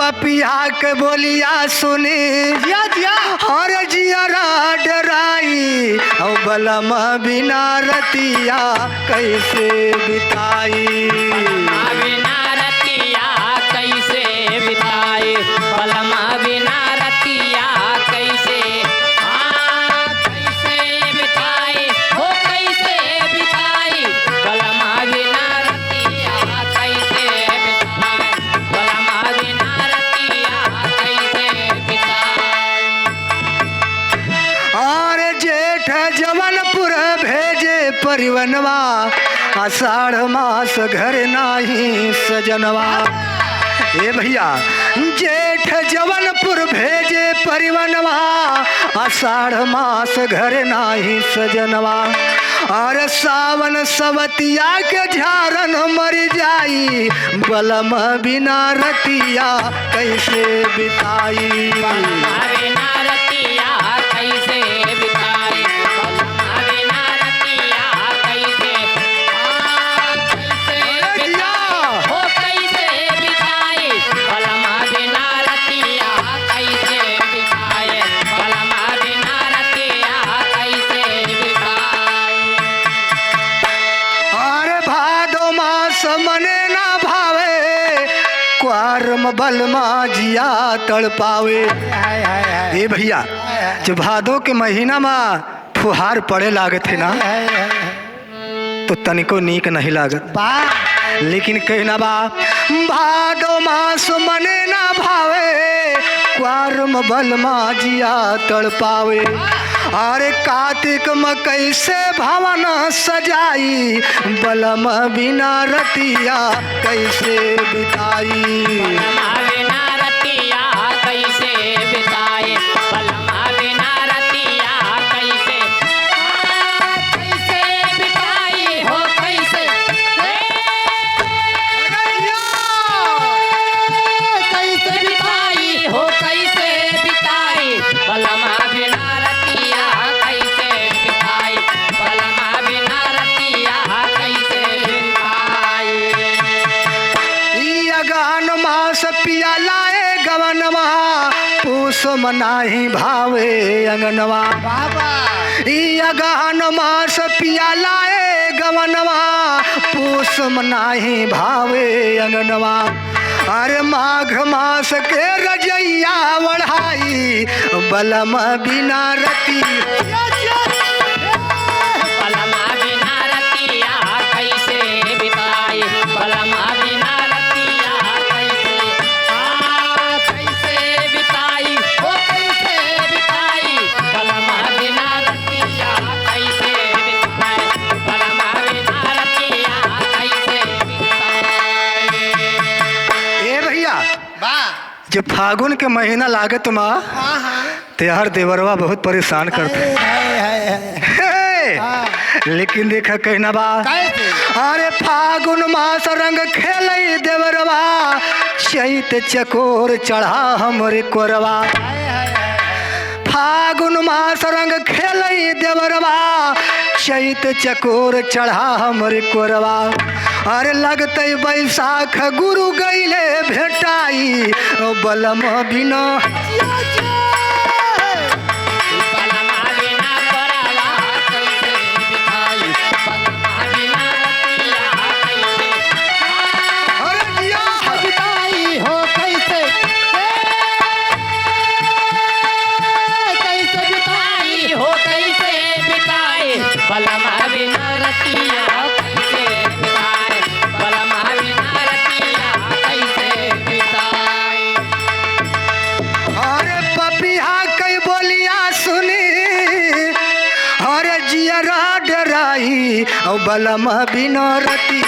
पपिया के बोलिया सुनी और जियरा डराई और बलम बिना रतिया कैसे बिताई। बिना रतिया कैसे बिताई, बलम बिना रतिया कैसे, कैसे बिताई हो कैसे बिताई, बलम बिना रतिया कैसे बिताई, बलम बिना रतिया कैसे बिताई। और जेठ जवनपुर भेजे परिवनवा आषाढ़ मास घर नाही सजनवा। ए भैया जेठ जवनपुर भेजे परिवनवा आषाढ़ मास घर नाही सजनवा। और सावन सवतिया के झारन मर जाई बलम बिना रतिया कैसे बिताई। बिना रतिया कैसे बिताई, बलम बिना रतिया कैसे, कैसे बिताई हो कैसे बिताई, बलम बिना रतिया कैसे बिताई, बलम बिना रतिया कैसे बिताई। और भादो मास मने ना भावे क्वारम बलमा जिया तड़पावे। ए भैया जब भादो के महीना में फुहार पड़े लागत है ना तो तनिको नीक नहीं लागत। लेकिन कहना बा भादो मास मने ना भावे क्वारम बलमा जिया तड़पावे। अरे कार्तिक में कैसे भवन सजाई बलम बिना रतिया कैसे बिताई। बलम बिना रतिया कैसे बिताई, बलम बिना रतिया कैसे, कैसे बिताई हो कैसे, कैसे बिताई हो कैसे बिताई, बलम बिना रतिया कैसे बिताई, बलम बिना रतिया कैसे बिताई। ई अगहन मास पिया लाए गवनवा पूस मनाही भावे अंगनवा। ई अगहन मास पिया लाए गवनवा पूस मनाही भावे अंगनवा। अरे माघ मास के रजैया बढ़ाई बलम बिना रति बलम बिना रतिया कैसे बिताई, बलम बिना रतिया कैसे, कैसे बिताई हो कैसे बिताई, बलम बिना रतिया कैसे बिताई, बलम बिना रतिया कैसे बिताई। ए भैया जब फागुन के महीना लागत माँ तेहर देवरवा बहुत परेशान करते लेकिन देखा कहना बा अरे फागुन मास रंग खेलई देवरवा चैत चकोर चढ़ा हमरे कोरवा। फागुन मास रंग खेलई देवरवा चैत चकोर चढ़ा हमरे कोरवा। अरे लगते बैसाख गुरु गईले भेटाई बलम बिना बलम बिना कोरवा कैसे बिताई, बलम बिना रतिया कैसे, अरे जिया बिताई हो कैसे, कैसे बिताई हो कैसे बिताई, बलम बिना रतिया कैसे बिताई, बलम बिना रतिया कैसे बिताई। अरे पपिया कई बोलिया सुनी अरे जियरा डराई और बलम बिना रति